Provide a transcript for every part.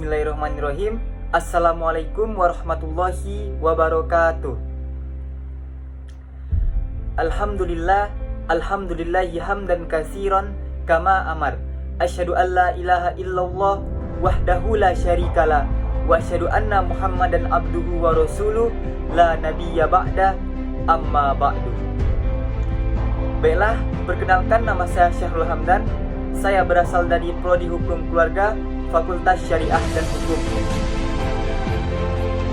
Bismillahirrahmanirrahim. Assalamualaikum warahmatullahi wabarakatuh. Alhamdulillahi hamdan katsiran kama amar. Asyhadu an la ilaha illallah wahdahu la syarikalah wa asyhadu anna Muhammadan abduhu wa rasuluh la nabiyya ba'da amma ba'du. Baiklah, perkenalkan, nama saya Syahrul Hamdan. Saya berasal dari Prodi Hukum Keluarga, Fakultas Syariah dan Hukum.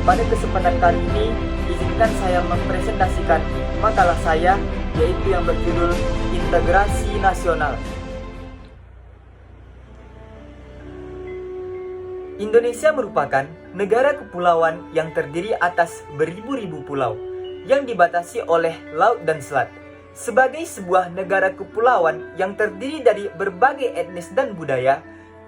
Pada kesempatan kali ini, izinkan saya mempresentasikan makalah saya, yaitu yang berjudul Integrasi Nasional. Indonesia merupakan negara kepulauan yang terdiri atas beribu-ribu pulau yang dibatasi oleh laut dan selat. Sebagai sebuah negara kepulauan yang terdiri dari berbagai etnis dan budaya,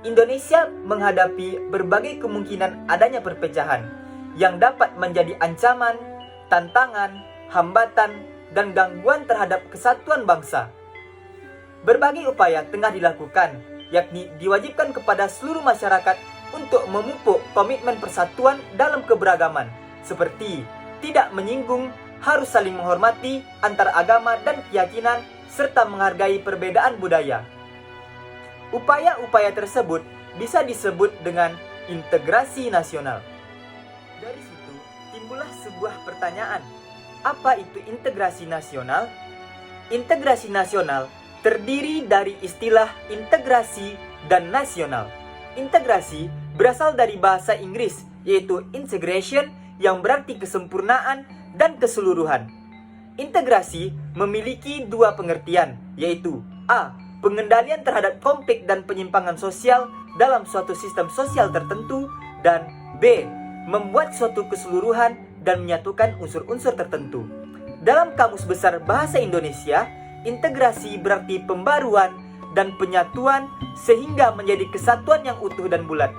Indonesia menghadapi berbagai kemungkinan adanya perpecahan yang dapat menjadi ancaman, tantangan, hambatan, dan gangguan terhadap kesatuan bangsa. Berbagai upaya tengah dilakukan, yakni diwajibkan kepada seluruh masyarakat untuk memupuk komitmen persatuan dalam keberagaman, seperti tidak menyinggung, harus saling menghormati antar agama dan keyakinan, serta menghargai perbedaan budaya. Upaya-upaya tersebut bisa disebut dengan integrasi nasional. Dari situ timbullah sebuah pertanyaan, apa itu integrasi nasional? Integrasi nasional terdiri dari istilah integrasi dan nasional. Integrasi berasal dari bahasa Inggris, yaitu integration, yang berarti kesempurnaan dan keseluruhan. Integrasi memiliki dua pengertian, yaitu A. Pengendalian terhadap konflik dan penyimpangan sosial dalam suatu sistem sosial tertentu, dan B. Membuat suatu keseluruhan dan menyatukan unsur-unsur tertentu. Dalam Kamus Besar Bahasa Indonesia, integrasi berarti pembaruan dan penyatuan sehingga menjadi kesatuan yang utuh dan bulat.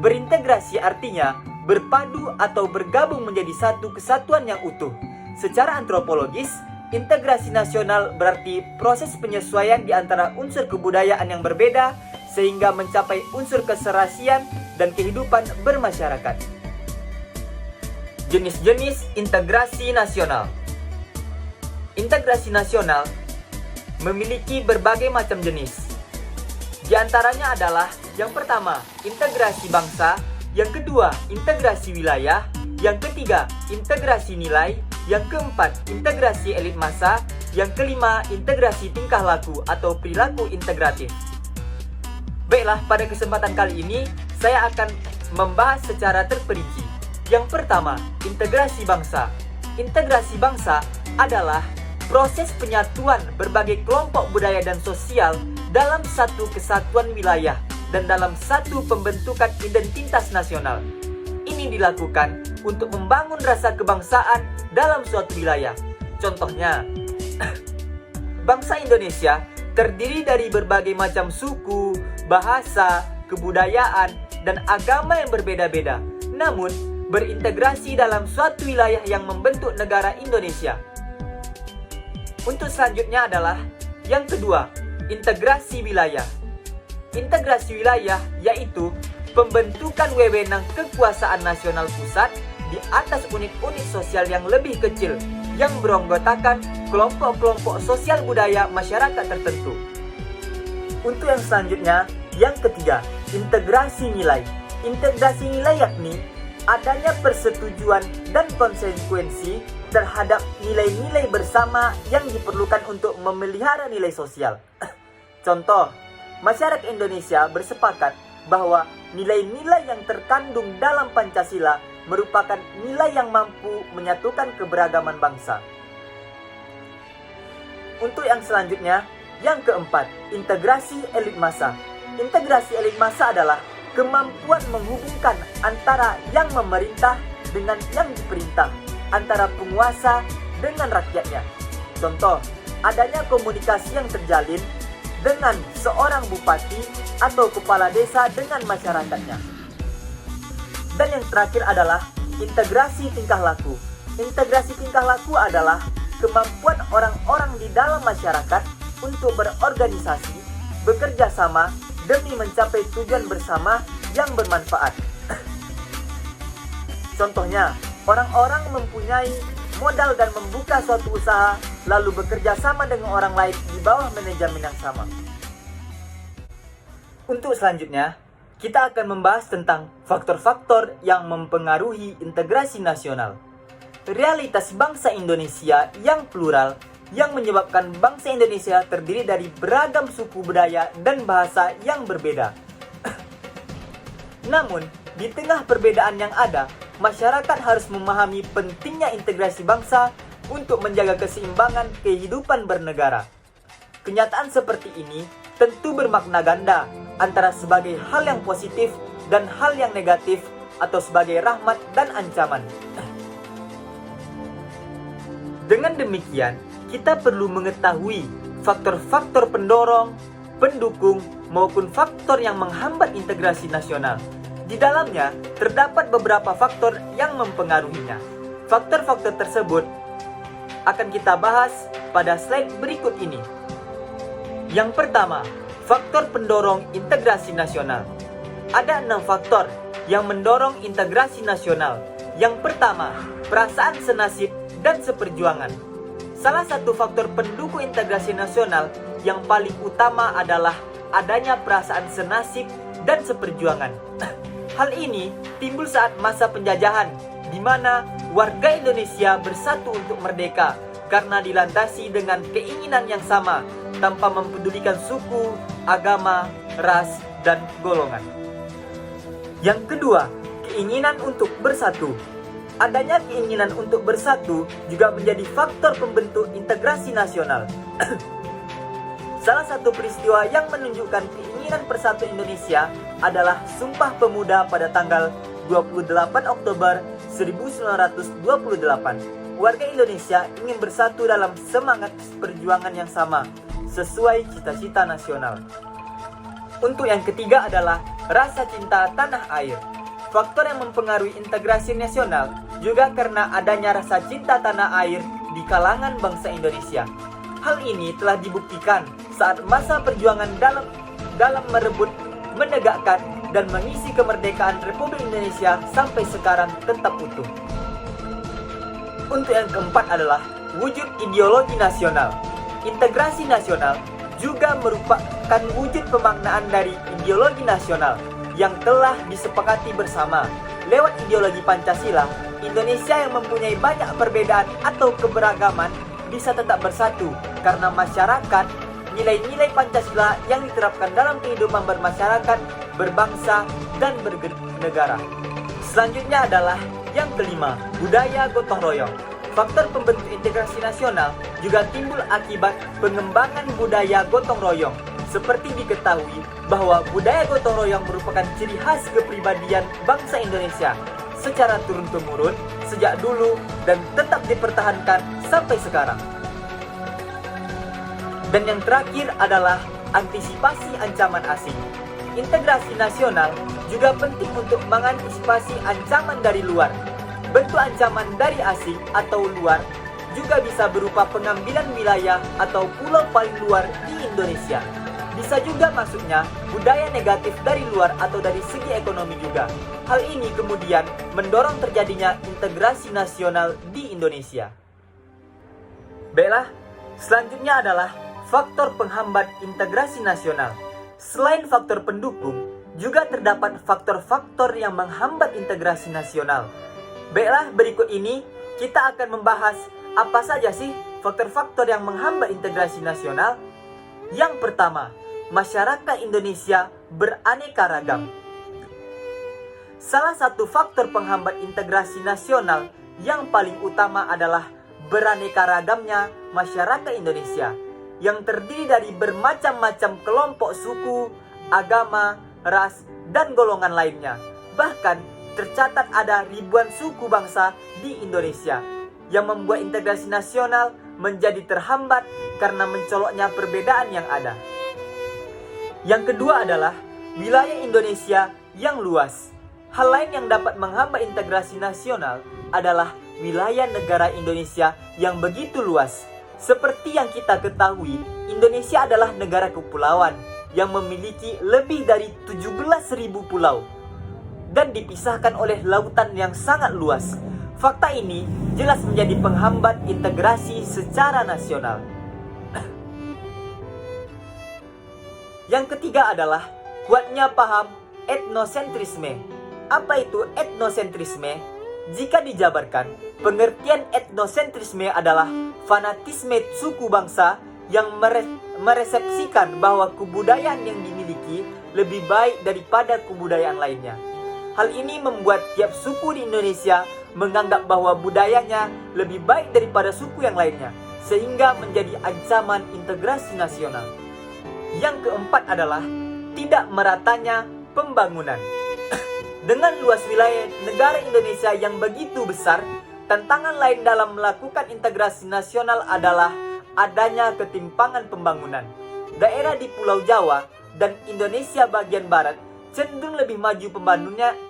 Berintegrasi artinya berpadu atau bergabung menjadi satu kesatuan yang utuh. Secara antropologis, integrasi nasional berarti proses penyesuaian di antara unsur kebudayaan yang berbeda sehingga mencapai unsur keserasian dan kehidupan bermasyarakat. Jenis-jenis integrasi nasional. Integrasi nasional memiliki berbagai macam jenis. Di antaranya adalah yang pertama, integrasi bangsa, yang kedua, integrasi wilayah, yang ketiga, integrasi nilai, yang keempat, integrasi elit massa, yang kelima, integrasi tingkah laku atau perilaku integratif. Baiklah, pada kesempatan kali ini saya akan membahas secara terperinci. Yang pertama, integrasi bangsa. Integrasi bangsa adalah proses penyatuan berbagai kelompok budaya dan sosial dalam satu kesatuan wilayah dan dalam satu pembentukan identitas nasional. Ini dilakukan untuk membangun rasa kebangsaan dalam suatu wilayah. Contohnya, bangsa Indonesia terdiri dari berbagai macam suku, bahasa, kebudayaan, dan agama yang berbeda-beda, namun berintegrasi dalam suatu wilayah yang membentuk negara Indonesia. Untuk selanjutnya adalah yang kedua, integrasi wilayah. Integrasi wilayah yaitu pembentukan wewenang kekuasaan nasional pusat di atas unit-unit sosial yang lebih kecil yang beranggotakan kelompok-kelompok sosial budaya masyarakat tertentu. Untuk yang selanjutnya, yang ketiga, integrasi nilai. Integrasi nilai yakni adanya persetujuan dan konsekuensi terhadap nilai-nilai bersama yang diperlukan untuk memelihara nilai sosial. Contoh, masyarakat Indonesia bersepakat bahwa nilai-nilai yang terkandung dalam Pancasila merupakan nilai yang mampu menyatukan keberagaman bangsa. Untuk yang selanjutnya, yang keempat, integrasi elit massa. Integrasi elit massa adalah kemampuan menghubungkan antara yang memerintah dengan yang diperintah, antara penguasa dengan rakyatnya. Contoh, adanya komunikasi yang terjalin dengan seorang bupati atau kepala desa dengan masyarakatnya. Dan yang terakhir adalah integrasi tingkah laku. Integrasi tingkah laku adalah kemampuan orang-orang di dalam masyarakat untuk berorganisasi, bekerja sama demi mencapai tujuan bersama yang bermanfaat. Contohnya, orang-orang mempunyai modal dan membuka suatu usaha, lalu bekerja sama dengan orang lain di bawah manajemen yang sama. Untuk selanjutnya, kita akan membahas tentang faktor-faktor yang mempengaruhi integrasi nasional. Realitas bangsa Indonesia yang plural yang menyebabkan bangsa Indonesia terdiri dari beragam suku budaya dan bahasa yang berbeda. Namun, di tengah perbedaan yang ada, masyarakat harus memahami pentingnya integrasi bangsa untuk menjaga keseimbangan kehidupan bernegara. Kenyataan seperti ini tentu bermakna ganda antara sebagai hal yang positif dan hal yang negatif atau sebagai rahmat dan ancaman. Dengan demikian, kita perlu mengetahui faktor-faktor pendorong, pendukung, maupun faktor yang menghambat integrasi nasional. Di dalamnya, terdapat beberapa faktor yang mempengaruhinya. Faktor-faktor tersebut akan kita bahas pada slide berikut ini. Yang pertama, faktor pendorong integrasi nasional. Ada 6 faktor yang mendorong integrasi nasional. Yang pertama, perasaan senasib dan seperjuangan. Salah satu faktor pendukung integrasi nasional yang paling utama adalah adanya perasaan senasib dan seperjuangan. Hal ini timbul saat masa penjajahan, di mana warga Indonesia bersatu untuk merdeka karena dilandasi dengan keinginan yang sama tanpa mempedulikan suku, agama, ras, dan golongan. Yang kedua, keinginan untuk bersatu. Adanya keinginan untuk bersatu juga menjadi faktor pembentuk integrasi nasional. Salah satu peristiwa yang menunjukkan keinginan persatu Indonesia adalah Sumpah Pemuda pada tanggal 28 Oktober 1928. Warga Indonesia ingin bersatu dalam semangat perjuangan yang sama, sesuai cita-cita nasional. Untuk yang ketiga adalah rasa cinta tanah air. Faktor yang mempengaruhi integrasi nasional juga karena adanya rasa cinta tanah air di kalangan bangsa Indonesia. Hal ini telah dibuktikan saat masa perjuangan dalam merebut, menegakkan, dan mengisi kemerdekaan Republik Indonesia sampai sekarang tetap utuh. Untuk yang keempat adalah wujud ideologi nasional. Integrasi nasional juga merupakan wujud pemaknaan dari ideologi nasional yang telah disepakati bersama. Lewat ideologi Pancasila, Indonesia yang mempunyai banyak perbedaan atau keberagaman bisa tetap bersatu karena masyarakat nilai-nilai Pancasila yang diterapkan dalam kehidupan bermasyarakat, berbangsa, dan bernegara. Selanjutnya adalah yang kelima, budaya gotong royong. Faktor pembentuk integrasi nasional juga timbul akibat pengembangan budaya gotong royong. Seperti diketahui bahwa budaya gotong royong merupakan ciri khas kepribadian bangsa Indonesia secara turun-temurun sejak dulu dan tetap dipertahankan sampai sekarang. Dan yang terakhir adalah antisipasi ancaman asing. Integrasi nasional juga penting untuk mengantisipasi ancaman dari luar. Bentuk ancaman dari asing atau luar juga bisa berupa pengambilan wilayah atau pulau paling luar di Indonesia. Bisa juga masuknya budaya negatif dari luar atau dari segi ekonomi juga. Hal ini kemudian mendorong terjadinya integrasi nasional di Indonesia. Baiklah, selanjutnya adalah faktor penghambat integrasi nasional. Selain faktor pendukung, juga terdapat faktor-faktor yang menghambat integrasi nasional. Baiklah, berikut ini kita akan membahas apa saja sih faktor-faktor yang menghambat integrasi nasional. Yang pertama, masyarakat Indonesia beraneka ragam. Salah satu faktor penghambat integrasi nasional yang paling utama adalah beraneka ragamnya masyarakat Indonesia yang terdiri dari bermacam-macam kelompok suku, agama, ras, dan golongan lainnya. Bahkan tercatat ada ribuan suku bangsa di Indonesia yang membuat integrasi nasional menjadi terhambat karena mencoloknya perbedaan yang ada. Yang kedua adalah wilayah Indonesia yang luas. Hal lain yang dapat menghambat integrasi nasional adalah wilayah negara Indonesia yang begitu luas. Seperti yang kita ketahui, Indonesia adalah negara kepulauan yang memiliki lebih dari 17.000 pulau. dan dipisahkan oleh lautan yang sangat luas. Fakta ini jelas menjadi penghambat integrasi secara nasional. Yang ketiga adalah kuatnya paham etnosentrisme. Apa itu etnosentrisme? Jika dijabarkan, pengertian etnosentrisme adalah fanatisme suku bangsa yang meresepsikan bahwa kebudayaan yang dimiliki lebih baik daripada kebudayaan lainnya. Hal ini membuat tiap suku di Indonesia menganggap bahwa budayanya lebih baik daripada suku yang lainnya, sehingga menjadi ancaman integrasi nasional. Yang keempat adalah tidak meratanya pembangunan. Dengan luas wilayah negara Indonesia yang begitu besar, tantangan lain dalam melakukan integrasi nasional adalah adanya ketimpangan pembangunan. Daerah di Pulau Jawa dan Indonesia bagian barat cenderung lebih maju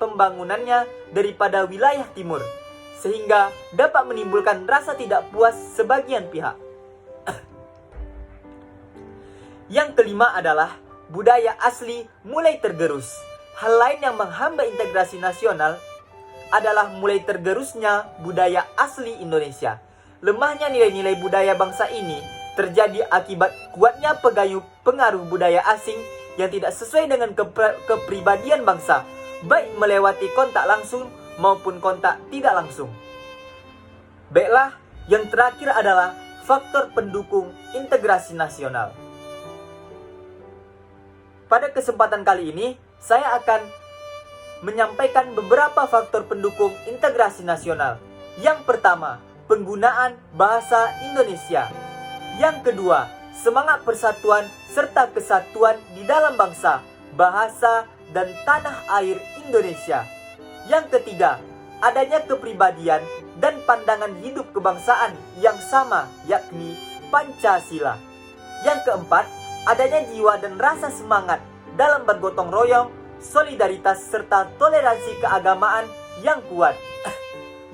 pembangunannya daripada wilayah timur, sehingga dapat menimbulkan rasa tidak puas sebagian pihak. Yang kelima adalah budaya asli mulai tergerus. Hal lain yang menghambat integrasi nasional adalah mulai tergerusnya budaya asli Indonesia. Lemahnya nilai-nilai budaya bangsa ini terjadi akibat kuatnya pengaruh budaya asing yang tidak sesuai dengan kepribadian bangsa, baik melewati kontak langsung maupun kontak tidak langsung. Baiklah, yang terakhir adalah faktor pendukung integrasi nasional. Pada kesempatan kali ini, saya akan menyampaikan beberapa faktor pendukung integrasi nasional. Yang pertama, penggunaan bahasa Indonesia. Yang kedua, semangat persatuan serta kesatuan di dalam bangsa, bahasa, dan tanah air Indonesia. Yang ketiga, adanya kepribadian dan pandangan hidup kebangsaan yang sama, yakni Pancasila. Yang keempat, adanya jiwa dan rasa semangat dalam bergotong royong, solidaritas, serta toleransi keagamaan yang kuat.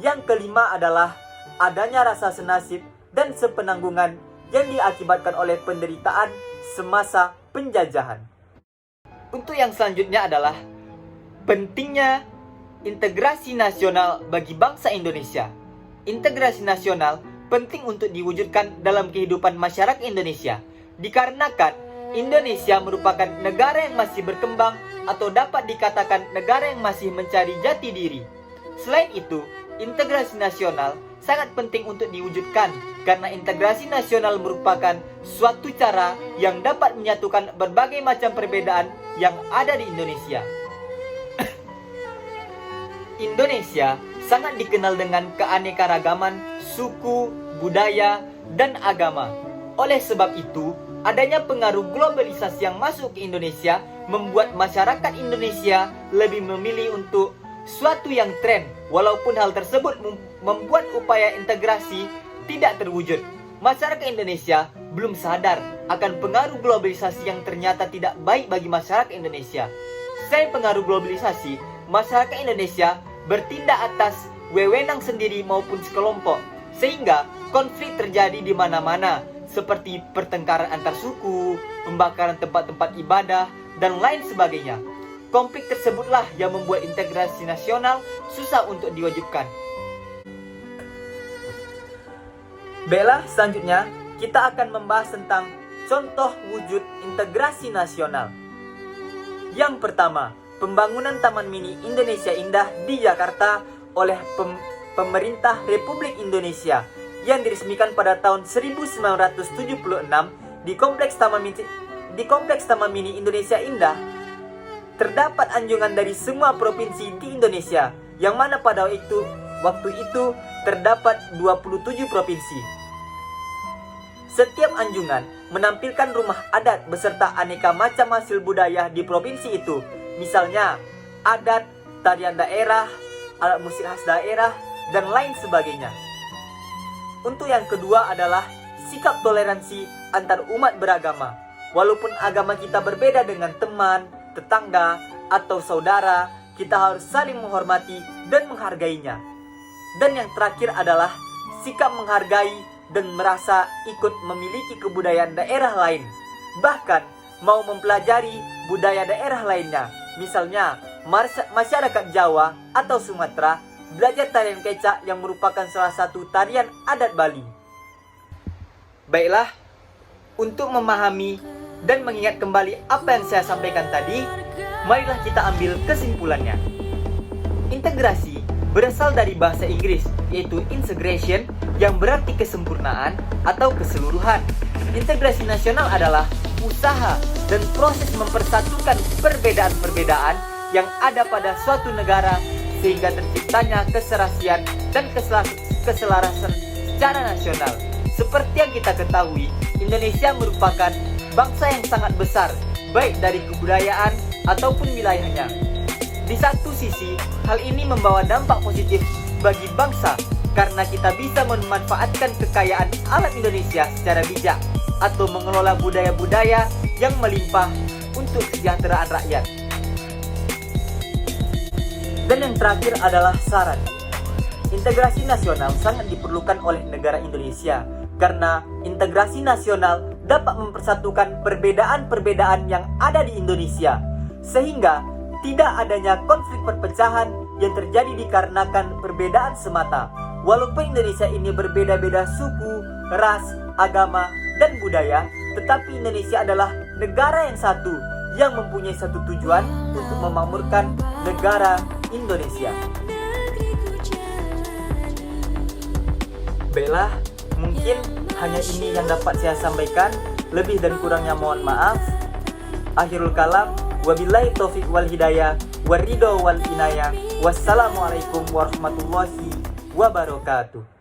Yang kelima adalah adanya rasa senasib dan sepenanggungan yang diakibatkan oleh penderitaan semasa penjajahan. Untuk yang selanjutnya adalah pentingnya integrasi nasional bagi bangsa Indonesia. Integrasi nasional penting untuk diwujudkan dalam kehidupan masyarakat Indonesia, dikarenakan Indonesia merupakan negara yang masih berkembang atau dapat dikatakan negara yang masih mencari jati diri. Selain itu, integrasi nasional sangat penting untuk diwujudkan karena integrasi nasional merupakan suatu cara yang dapat menyatukan berbagai macam perbedaan yang ada di Indonesia. Indonesia sangat dikenal dengan keanekaragaman suku, budaya, dan agama. Oleh sebab itu, adanya pengaruh globalisasi yang masuk ke Indonesia membuat masyarakat Indonesia lebih memilih untuk suatu yang tren, walaupun hal tersebut membuat upaya integrasi tidak terwujud. Masyarakat Indonesia belum sadar akan pengaruh globalisasi yang ternyata tidak baik bagi masyarakat Indonesia. Selain pengaruh globalisasi, masyarakat Indonesia bertindak atas wewenang sendiri maupun sekelompok, sehingga konflik terjadi di mana-mana, seperti pertengkaran antar suku, pembakaran tempat-tempat ibadah, dan lain sebagainya. Konflik tersebutlah yang membuat integrasi nasional susah untuk diwujudkan. Baiklah, selanjutnya kita akan membahas tentang contoh wujud integrasi nasional. Yang pertama, pembangunan Taman Mini Indonesia Indah di Jakarta oleh pemerintah Republik Indonesia yang diresmikan pada tahun 1976 di Kompleks Taman Mini Indonesia Indah. Terdapat anjungan dari semua provinsi di Indonesia, yang mana pada waktu itu terdapat 27 provinsi. Setiap anjungan menampilkan rumah adat beserta aneka macam hasil budaya di provinsi itu. Misalnya, adat, tarian daerah, alat musik khas daerah, dan lain sebagainya. Untuk yang kedua adalah sikap toleransi antar umat beragama. Walaupun agama kita berbeda dengan teman, tetangga, atau saudara, kita harus saling menghormati dan menghargainya. Dan yang terakhir adalah sikap menghargai dan merasa ikut memiliki kebudayaan daerah lain. Bahkan mau mempelajari budaya daerah lainnya. Misalnya masyarakat Jawa atau Sumatera belajar tarian kecak yang merupakan salah satu tarian adat Bali. Baiklah, untuk memahami dan mengingat kembali apa yang saya sampaikan tadi, marilah kita ambil kesimpulannya. Integrasi berasal dari bahasa Inggris, yaitu integration, yang berarti kesempurnaan atau keseluruhan. Integrasi nasional adalah usaha dan proses mempersatukan perbedaan-perbedaan yang ada pada suatu negara sehingga terciptanya keserasian dan keselarasan secara nasional. Seperti yang kita ketahui, Indonesia merupakan bangsa yang sangat besar, baik dari kebudayaan ataupun wilayahnya. Di satu sisi, hal ini membawa dampak positif bagi bangsa karena kita bisa memanfaatkan kekayaan alam Indonesia secara bijak atau mengelola budaya-budaya yang melimpah untuk kesejahteraan rakyat. Dan yang terakhir adalah saran. Integrasi nasional sangat diperlukan oleh negara Indonesia karena integrasi nasional dapat mempersatukan perbedaan-perbedaan yang ada di Indonesia sehingga tidak adanya konflik perpecahan yang terjadi dikarenakan perbedaan semata. Walaupun Indonesia ini berbeda-beda suku, ras, agama, dan budaya, tetapi Indonesia adalah negara yang satu yang mempunyai satu tujuan untuk memakmurkan negara Indonesia. Baiklah, mungkin hanya ini yang dapat saya sampaikan. Lebih dan kurangnya mohon maaf. Akhirul kalam, wabillahi taufiq wal hidayah, waridho wal inayah. Wassalamualaikum warahmatullahi wabarakatuh.